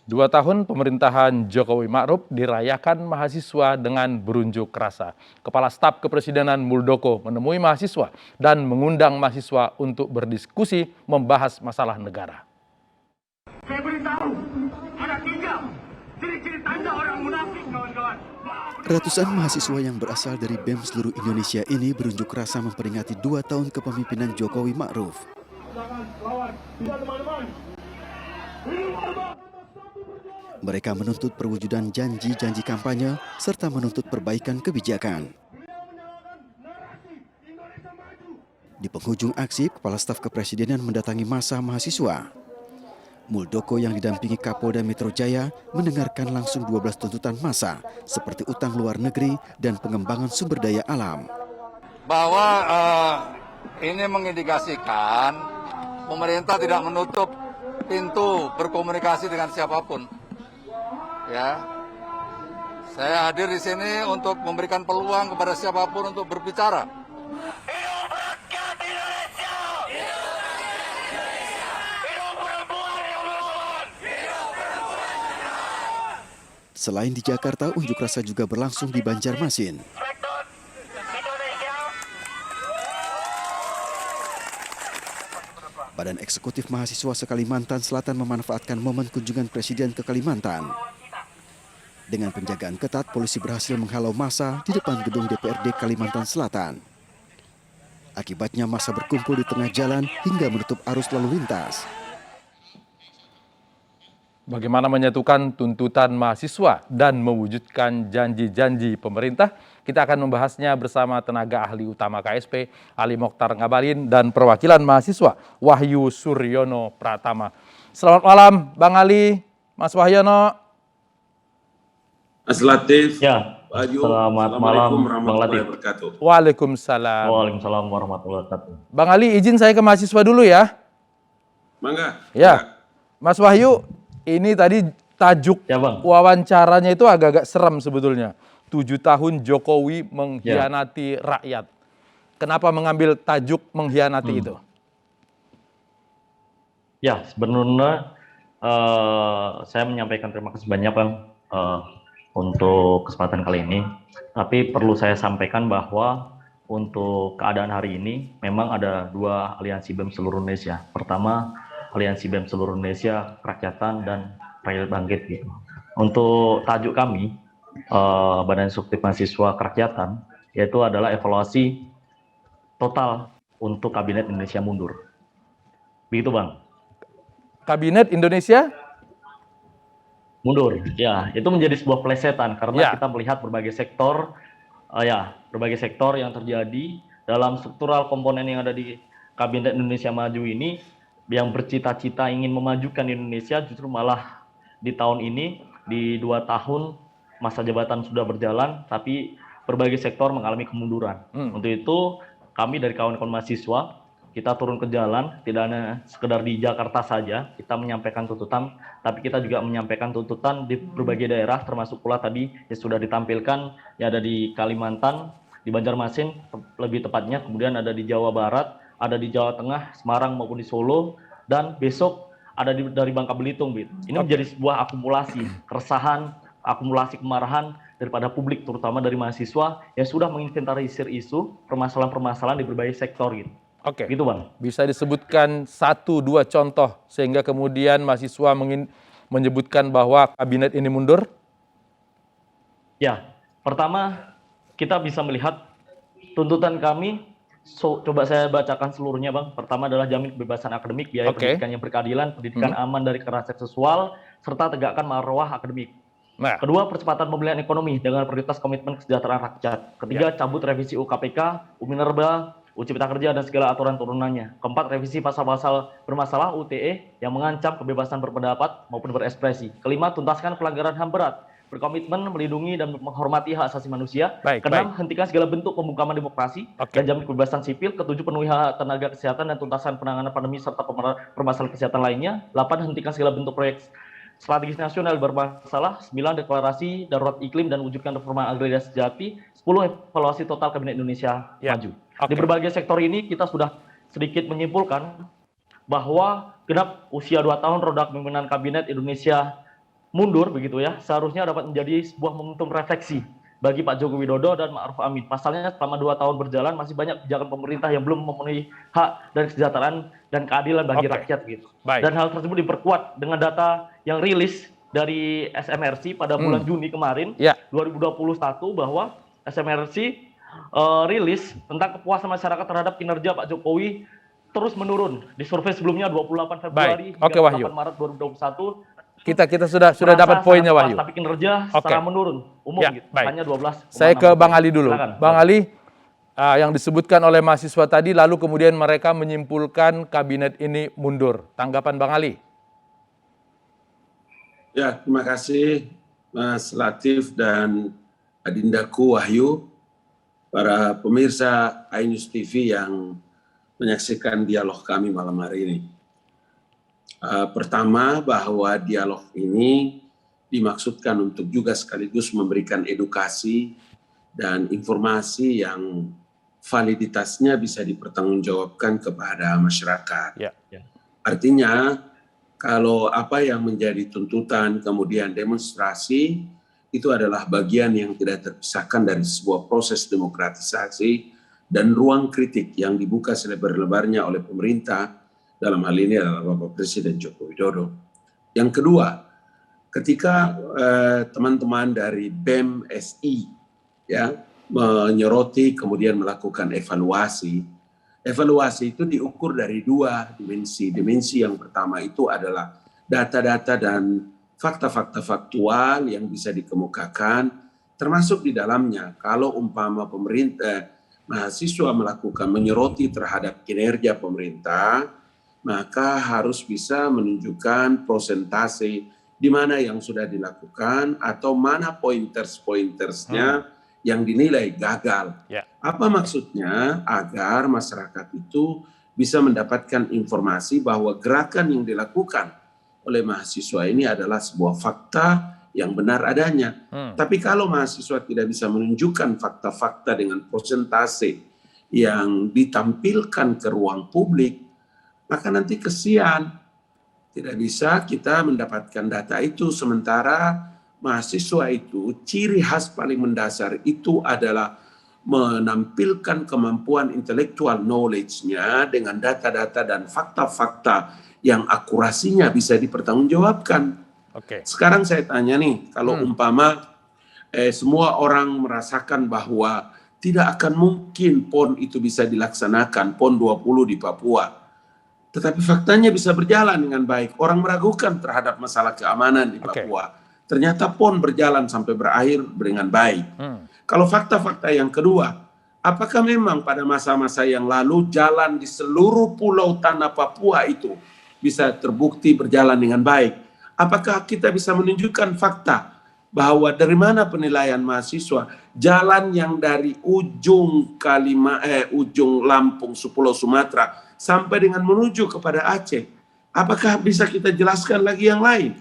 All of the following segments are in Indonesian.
2 tahun pemerintahan Jokowi Ma'ruf dirayakan mahasiswa dengan berunjuk rasa. Kepala Staf Kepresidenan Muldoko menemui mahasiswa dan mengundang mahasiswa untuk berdiskusi membahas masalah negara. Saya beritahu, ada 3 ciri-ciri tanda orang munafik, kawan-kawan. Ratusan mahasiswa yang berasal dari BEM seluruh Indonesia ini berunjuk rasa memperingati 2 tahun kepemimpinan Jokowi Ma'ruf. Mereka menuntut perwujudan janji-janji kampanye serta menuntut perbaikan kebijakan. Di penghujung aksi, Kepala Staf Kepresidenan mendatangi massa mahasiswa. Muldoko yang didampingi Kapolda Metro Jaya mendengarkan langsung 12 tuntutan massa seperti utang luar negeri dan pengembangan sumber daya alam. Bahwa ini mengindikasikan pemerintah tidak menutup pintu berkomunikasi dengan siapapun. Ya, saya hadir di sini untuk memberikan peluang kepada siapapun untuk berbicara. Selain di Jakarta, unjuk rasa juga berlangsung di Banjarmasin. Badan Eksekutif Mahasiswa se-Kalimantan Selatan memanfaatkan momen kunjungan Presiden ke Kalimantan. Dengan penjagaan ketat, polisi berhasil menghalau massa di depan gedung DPRD Kalimantan Selatan. Akibatnya massa berkumpul di tengah jalan hingga menutup arus lalu lintas. Bagaimana menyatukan tuntutan mahasiswa dan mewujudkan janji-janji pemerintah? Kita akan membahasnya bersama tenaga ahli utama KSP, Ali Mokhtar Ngabalin, dan perwakilan mahasiswa, Wahyu Suryono Pratama. Selamat malam, Bang Ali, Mas Wahyono. Mas Latif, Ya, selamat malam, Bang Latif. Waalaikumsalam. Waalaikumsalam warahmatullahi wabarakatuh. Bang Ali, izin saya ke mahasiswa dulu ya. Mangga. Ya, Mas Wahyu, ini tadi tajuk Ya, Bang. wawancaranya itu agak-agak serem sebetulnya. 7 tahun Jokowi mengkhianati rakyat. Kenapa mengambil tajuk mengkhianati itu? Ya, sebenarnya saya menyampaikan terima kasih banyak, Bang, untuk kesempatan kali ini. Tapi perlu saya sampaikan bahwa untuk keadaan hari ini memang ada 2 aliansi BEM seluruh Indonesia. Pertama, aliansi BEM seluruh Indonesia, Kerakyatan dan Rakyat Bangkit gitu. Untuk tajuk kami, Badan Eksekutif Mahasiswa Kerakyatan, yaitu adalah evaluasi total untuk Kabinet Indonesia Mundur. Begitu, Bang. Kabinet Indonesia Mundur, ya, itu menjadi sebuah plesetan karena kita melihat berbagai sektor, berbagai sektor yang terjadi dalam struktural komponen yang ada di Kabinet Indonesia Maju ini, yang bercita-cita ingin memajukan Indonesia, justru malah di tahun ini, di 2 tahun masa jabatan sudah berjalan, tapi berbagai sektor mengalami kemunduran. Untuk itu, kami dari kawan-kawan mahasiswa, kita turun ke jalan, tidak hanya sekedar di Jakarta saja, kita menyampaikan tuntutan, tapi kita juga menyampaikan tuntutan di berbagai daerah, termasuk pula tadi yang sudah ditampilkan, yang ada di Kalimantan, di Banjarmasin, lebih tepatnya, kemudian ada di Jawa Barat, ada di Jawa Tengah, Semarang maupun di Solo, dan besok ada dari Bangka Belitung. Ini menjadi sebuah akumulasi keresahan, akumulasi kemarahan daripada publik, terutama dari mahasiswa yang sudah menginventarisir isu permasalahan-permasalahan di berbagai sektor gitu. Oke, Gitu, Bang. bisa disebutkan 1-2 contoh sehingga kemudian mahasiswa menyebutkan bahwa kabinet ini mundur? Ya, pertama kita bisa melihat tuntutan kami, coba saya bacakan seluruhnya, Bang. Pertama adalah jamin kebebasan akademik, biaya pendidikan yang berkeadilan, pendidikan aman dari kekerasan seksual, serta tegakkan marwah akademik. Nah, Kedua, percepatan pemulihan ekonomi dengan prioritas komitmen kesejahteraan rakyat. Ketiga, cabut revisi UKPK, Minerba, Cipta Kerja dan segala aturan turunannya. Keempat, revisi pasal-pasal bermasalah UTE yang mengancam kebebasan berpendapat maupun berekspresi. Kelima, tuntaskan pelanggaran HAM berat, berkomitmen melindungi dan menghormati hak asasi manusia. Keenam, hentikan segala bentuk pembungkaman demokrasi dan jamin kebebasan sipil. Ketujuh, penuhi hak tenaga kesehatan dan tuntasan penanganan pandemi serta permasalahan kesehatan lainnya. 8, hentikan segala bentuk proyek strategis nasional bermasalah. 9, deklarasi darurat iklim dan wujudkan reforma agraria sejati. 10, evaluasi total Kabinet Indonesia Maju. Di berbagai sektor ini kita sudah sedikit menyimpulkan bahwa genap usia 2 tahun roda kepemimpinan Kabinet Indonesia mundur begitu ya, seharusnya dapat menjadi sebuah momentum refleksi bagi Pak Joko Widodo dan Ma'ruf Amin. Pasalnya selama 2 tahun berjalan masih banyak kebijakan pemerintah yang belum memenuhi hak dan kesejahteraan dan keadilan bagi rakyat gitu. Baik. Dan hal tersebut diperkuat dengan data yang rilis dari SMRC pada bulan Juni kemarin 2021 bahwa SMRC rilis tentang kepuasan masyarakat terhadap kinerja Pak Jokowi terus menurun. Di survei sebelumnya 28 Februari Baik. Oke, Wahyu. 8 Maret 2021 Kita sudah dapat poinnya, Wahyu. tapi kinerja secara menurun umum Ya, gitu. baik. Hanya 12. Saya ke Bang Ali dulu. Silakan. Bang Ali, yang disebutkan oleh mahasiswa tadi, lalu kemudian mereka menyimpulkan kabinet ini mundur. Tanggapan Bang Ali? Ya, terima kasih Mas Latif dan Adindaku Wahyu, para pemirsa iNews TV yang menyaksikan dialog kami malam hari ini. Pertama, bahwa dialog ini dimaksudkan untuk juga sekaligus memberikan edukasi dan informasi yang validitasnya bisa dipertanggungjawabkan kepada masyarakat. Ya. Artinya, kalau apa yang menjadi tuntutan kemudian demonstrasi, itu adalah bagian yang tidak terpisahkan dari sebuah proses demokratisasi dan ruang kritik yang dibuka selebar-lebarnya oleh pemerintah, dalam hal ini adalah Bapak Presiden Joko Widodo. Yang kedua, ketika teman-teman dari BEM SI ya menyoroti kemudian melakukan evaluasi itu diukur dari 2 dimensi. Dimensi yang pertama itu adalah data-data dan fakta-fakta faktual yang bisa dikemukakan, termasuk di dalamnya kalau umpama mahasiswa menyoroti terhadap kinerja pemerintah, maka harus bisa menunjukkan persentase di mana yang sudah dilakukan atau mana pointers-pointersnya yang dinilai gagal. Ya. Apa maksudnya? Agar masyarakat itu bisa mendapatkan informasi bahwa gerakan yang dilakukan oleh mahasiswa ini adalah sebuah fakta yang benar adanya. Tapi kalau mahasiswa tidak bisa menunjukkan fakta-fakta dengan persentase yang ditampilkan ke ruang publik, maka nanti kesian. Tidak bisa kita mendapatkan data itu, sementara mahasiswa itu ciri khas paling mendasar itu adalah menampilkan kemampuan intellectual knowledge-nya dengan data-data dan fakta-fakta yang akurasinya bisa dipertanggungjawabkan. Sekarang saya tanya nih, kalau umpama semua orang merasakan bahwa tidak akan mungkin PON itu bisa dilaksanakan, PON 20 di Papua. Tetapi faktanya bisa berjalan dengan baik. Orang meragukan terhadap masalah keamanan di Papua. Ternyata PON berjalan sampai berakhir dengan baik. Kalau fakta-fakta yang kedua, apakah memang pada masa-masa yang lalu jalan di seluruh pulau tanah Papua itu bisa terbukti berjalan dengan baik? Apakah kita bisa menunjukkan fakta bahwa dari mana penilaian mahasiswa jalan yang dari ujung ujung Lampung, Pulau Sumatera sampai dengan menuju kepada Aceh, apakah bisa kita jelaskan lagi yang lain?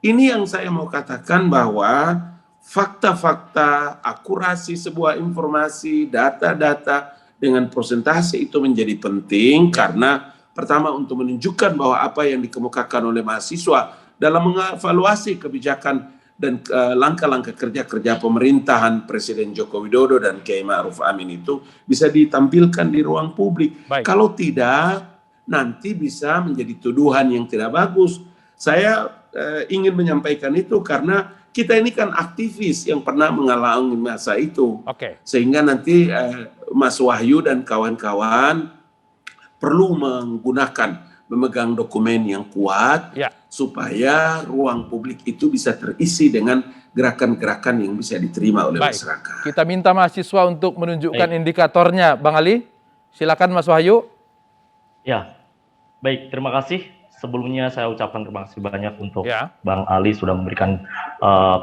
Ini yang saya mau katakan, bahwa fakta-fakta, akurasi sebuah informasi, data-data dengan persentase itu menjadi penting, karena pertama untuk menunjukkan bahwa apa yang dikemukakan oleh mahasiswa dalam mengevaluasi kebijakan dan langkah-langkah kerja pemerintahan Presiden Joko Widodo dan Kiai Ma'ruf Amin itu bisa ditampilkan di ruang publik. Kalau tidak, nanti bisa menjadi tuduhan yang tidak bagus. Saya ingin menyampaikan itu karena kita ini kan aktivis yang pernah mengalami masa itu. Sehingga nanti Mas Wahyu dan kawan-kawan perlu memegang dokumen yang kuat, supaya ruang publik itu bisa terisi dengan gerakan-gerakan yang bisa diterima oleh masyarakat. Kita minta mahasiswa untuk menunjukkan indikatornya, Bang Ali. Silakan Mas Wahyu. Ya, baik, terima kasih. Sebelumnya saya ucapkan terima kasih banyak untuk Bang Ali sudah memberikan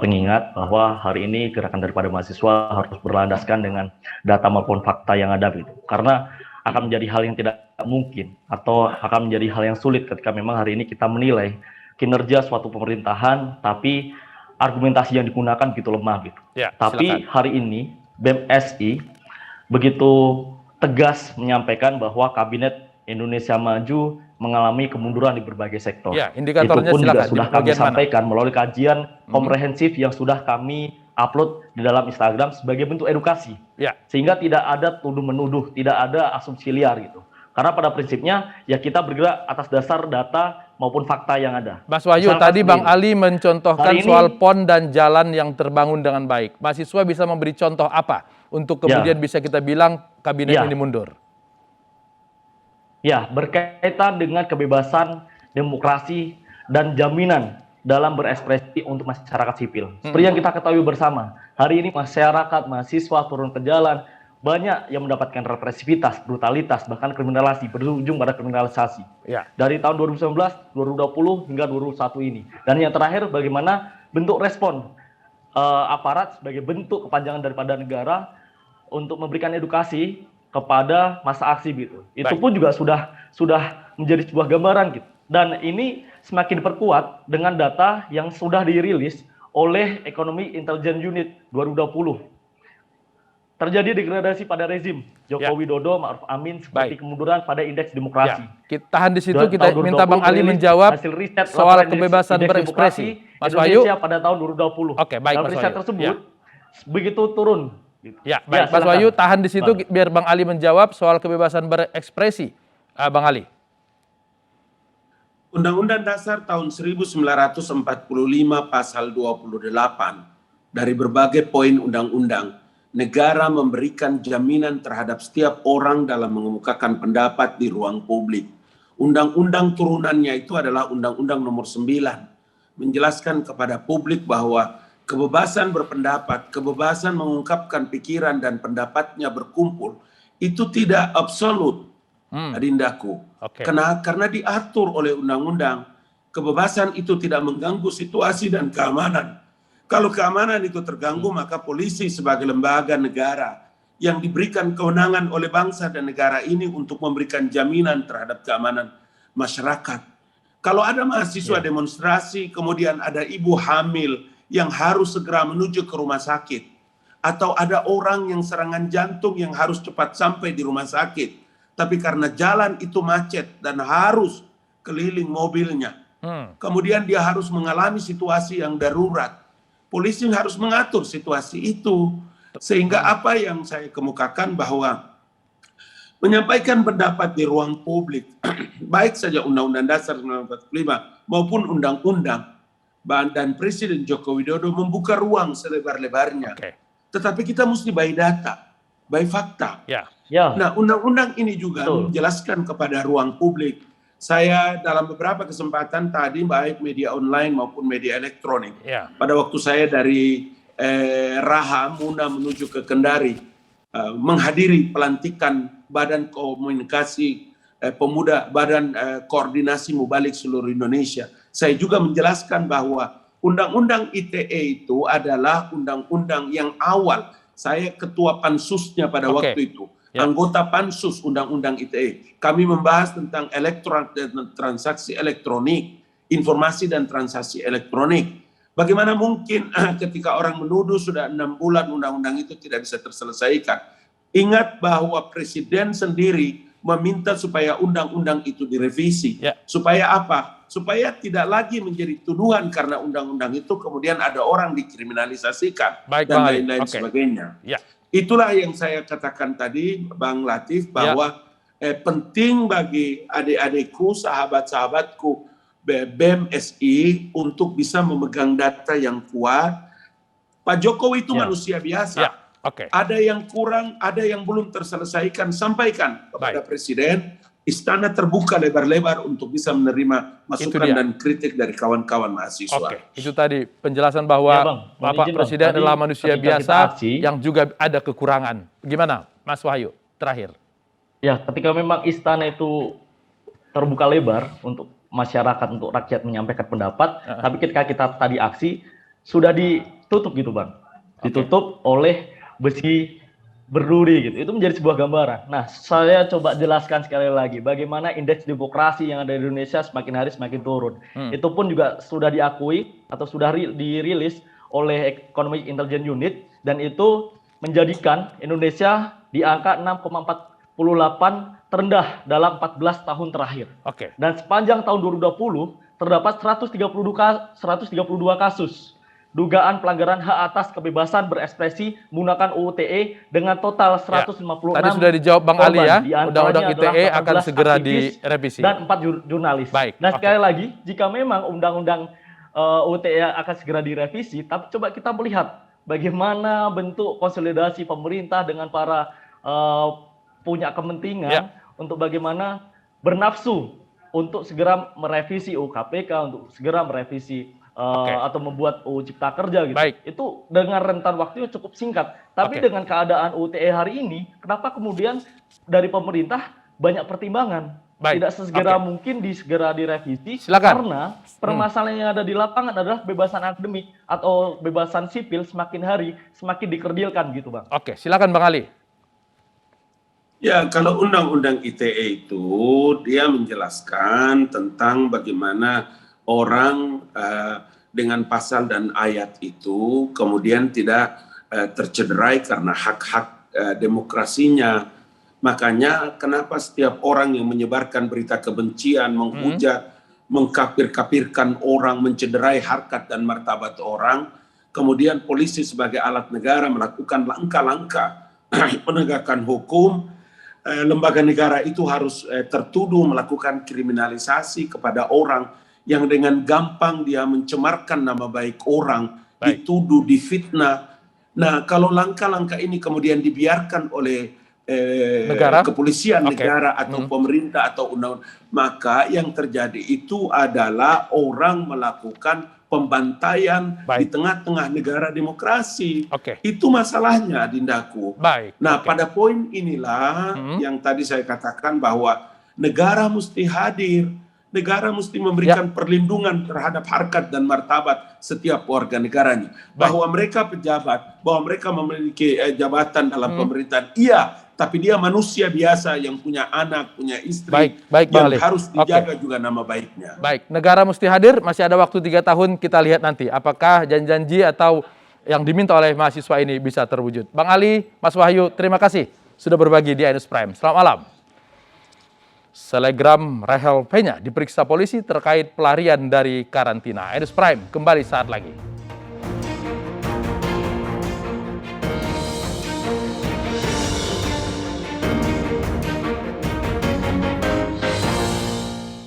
pengingat bahwa hari ini gerakan daripada mahasiswa harus berlandaskan dengan data maupun fakta yang ada gitu. Karena akan menjadi hal yang tidak mungkin atau akan menjadi hal yang sulit ketika memang hari ini kita menilai kinerja suatu pemerintahan tapi argumentasi yang digunakan begitu lemah gitu. Tapi hari ini BEM SI begitu tegas menyampaikan bahwa kabinet Indonesia maju mengalami kemunduran di berbagai sektor. Ya, indikatornya Itu pun juga silakan. sudah Di kami bagian mana? sampaikan melalui kajian komprehensif yang sudah kami upload di dalam Instagram sebagai bentuk edukasi. Ya, Sehingga tidak ada tuduh-menuduh, tidak ada asumsi liar gitu. Karena pada prinsipnya ya kita bergerak atas dasar data maupun fakta yang ada. Mas Wahyu, Misalkan tadi Bang seperti Ali mencontohkan Hari ini- soal PON dan jalan yang terbangun dengan baik. Mahasiswa bisa memberi contoh apa untuk kemudian bisa kita bilang kabinet Ya. ini mundur? Ya, berkaitan dengan kebebasan, demokrasi, dan jaminan dalam berekspresi untuk masyarakat sipil. Seperti yang kita ketahui bersama, hari ini masyarakat, mahasiswa turun ke jalan, banyak yang mendapatkan represivitas, brutalitas, bahkan kriminalisasi, berujung pada kriminalisasi. Ya. Dari tahun 2019, 2020, hingga 2021 ini. Dan yang terakhir, bagaimana bentuk respon aparat sebagai bentuk kepanjangan daripada negara untuk memberikan edukasi kepada masa aksi gitu. Itu Baik. pun juga sudah menjadi sebuah gambaran gitu. Dan ini semakin diperkuat dengan data yang sudah dirilis oleh Economic Intelligence Unit 2020. Terjadi degradasi pada rezim Joko Ya. Widodo, Ma'ruf Amin seperti Baik. kemunduran pada indeks demokrasi. Ya, kita tahan di situ, Dan kita tahun minta Bang 2020 Ali rilis menjawab hasil riset soal laporan kebebasan indeks berekspresi. demokrasi Mas Wahyu, Indonesia pada tahun 2020. Oke, baik, Dalam Mas riset Wahyu. tersebut begitu turun. ya baik, Mas silakan. Wahyu tahan di situ Bang. biar Bang Ali menjawab soal kebebasan berekspresi. Bang Ali. Undang-Undang Dasar tahun 1945 pasal 28 dari berbagai poin undang-undang, negara memberikan jaminan terhadap setiap orang dalam mengemukakan pendapat di ruang publik. Undang-undang turunannya itu adalah Undang-Undang Nomor 9, menjelaskan kepada publik bahwa kebebasan berpendapat, kebebasan mengungkapkan pikiran dan pendapatnya berkumpul, itu tidak absolut. Adindaku. Oke. Karena diatur oleh undang-undang, kebebasan itu tidak mengganggu situasi dan keamanan. Kalau keamanan itu terganggu, maka polisi sebagai lembaga negara yang diberikan kewenangan oleh bangsa dan negara ini untuk memberikan jaminan terhadap keamanan masyarakat. Kalau ada mahasiswa demonstrasi, kemudian ada ibu hamil yang harus segera menuju ke rumah sakit, atau ada orang yang serangan jantung yang harus cepat sampai di rumah sakit, tapi karena jalan itu macet dan harus keliling mobilnya, kemudian dia harus mengalami situasi yang darurat. Polisi harus mengatur situasi itu, sehingga apa yang saya kemukakan bahwa menyampaikan pendapat di ruang publik, baik saja Undang-Undang Dasar 1945 maupun undang-undang, dan Presiden Joko Widodo membuka ruang selebar-lebarnya. Oke. Tetapi kita mesti by data, by fakta. Ya. Ya, Nah, undang-undang ini juga Betul. menjelaskan kepada ruang publik. Saya dalam beberapa kesempatan tadi, baik media online maupun media elektronik, Ya. pada waktu saya dari Raha Muna menuju ke Kendari, menghadiri pelantikan Badan Komunikasi Pemuda, Badan Koordinasi Mubalik seluruh Indonesia, saya juga menjelaskan bahwa Undang-Undang ITE itu adalah undang-undang yang awal. Saya ketua pansusnya pada Oke. waktu itu. Ya. Anggota pansus Undang-Undang ITE. Kami membahas tentang transaksi elektronik, informasi dan transaksi elektronik. Bagaimana mungkin ketika orang menuduh sudah 6 bulan undang-undang itu tidak bisa terselesaikan. Ingat bahwa Presiden sendiri meminta supaya undang-undang itu direvisi. Ya. Supaya apa? Supaya tidak lagi menjadi tuduhan karena undang-undang itu kemudian ada orang dikriminalisasikan Baik, dan Bang Ali. lain-lain Oke. sebagainya. Ya. Itulah yang saya katakan tadi, Bang Latif, bahwa penting bagi adik-adikku, sahabat-sahabatku BEM SI untuk bisa memegang data yang kuat. Pak Jokowi itu Ya. manusia biasa. Ya. Oke. Ada yang kurang, ada yang belum terselesaikan, sampaikan kepada Baik. Presiden. Istana terbuka lebar-lebar untuk bisa menerima masukan dia. dan kritik dari kawan-kawan mahasiswa. Oke, itu tadi penjelasan bahwa Ya, Bang. Mohon Bapak izin, Bang. Presiden Tadi adalah manusia ketika biasa kita aksi, yang juga ada kekurangan. Gimana, Mas Wahyu? Terakhir. ya, ketika memang istana itu terbuka lebar untuk masyarakat, untuk rakyat menyampaikan pendapat, tapi ketika kita tadi aksi sudah ditutup gitu, Bang. Ditutup oleh besi berduri gitu. Itu menjadi sebuah gambaran. Nah, saya coba jelaskan sekali lagi bagaimana indeks demokrasi yang ada di Indonesia semakin hari semakin turun. Itu pun juga sudah diakui atau sudah dirilis oleh Economic Intelligence Unit, dan itu menjadikan Indonesia di angka terendah dalam 14 tahun terakhir. Oke. Dan sepanjang tahun 2020 terdapat 132 kasus dugaan pelanggaran hak atas kebebasan berekspresi menggunakan UU ITE dengan total 156 Tadi sudah dijawab Bang Ali ya, korban. Di antaranya Undang-Undang adalah ITE akan 14 segera aktivis direvisi. dan 4 jurnalis. Baik, Dan oke. sekali lagi, jika memang Undang-Undang UU ITE akan segera direvisi, tapi coba kita melihat bagaimana bentuk konsolidasi pemerintah dengan para punya kepentingan untuk bagaimana bernafsu untuk segera merevisi UU KPK, untuk segera merevisi atau membuat UU Cipta Kerja gitu. Baik. Itu dengan rentan waktunya cukup singkat. Tapi dengan keadaan UU ITE hari ini, kenapa kemudian dari pemerintah banyak pertimbangan? Baik. Tidak sesegera mungkin segera direvisi. Silakan. Karena permasalahan yang ada di lapangan adalah kebebasan akademik atau kebebasan sipil semakin hari semakin dikerdilkan gitu, Bang. Oke, silakan Bang Ali. Ya, kalau Undang-Undang ITE itu dia menjelaskan tentang bagaimana orang dengan pasal dan ayat itu kemudian tidak tercederai karena hak-hak demokrasinya. Makanya kenapa setiap orang yang menyebarkan berita kebencian, menghujat, mengkafir-kafirkan orang, mencederai harkat dan martabat orang, kemudian polisi sebagai alat negara melakukan langkah-langkah penegakan hukum, lembaga negara itu harus tertuduh melakukan kriminalisasi kepada orang yang dengan gampang dia mencemarkan nama baik orang, dituduh, difitnah. Nah, kalau langkah-langkah ini kemudian dibiarkan oleh kepolisian negara atau pemerintah atau undang-undang, maka yang terjadi itu adalah orang melakukan pembantaian di tengah-tengah negara demokrasi. Itu masalahnya, Dindaku. Nah, pada poin inilah yang tadi saya katakan bahwa negara mesti hadir. Negara mesti memberikan perlindungan terhadap harkat dan martabat setiap warga negaranya. Bahwa mereka pejabat, bahwa mereka memiliki jabatan dalam pemerintahan, iya, tapi dia manusia biasa yang punya anak, punya istri, yang harus dijaga juga nama baiknya. Baik, negara mesti hadir, masih ada waktu 3 tahun, kita lihat nanti apakah janji-janji atau yang diminta oleh mahasiswa ini bisa terwujud. Bang Ali, Mas Wahyu, terima kasih sudah berbagi di Ainus Prime. Selamat malam. Selegram Rahel Penya diperiksa polisi terkait pelarian dari karantina. Ainus Prime kembali saat lagi.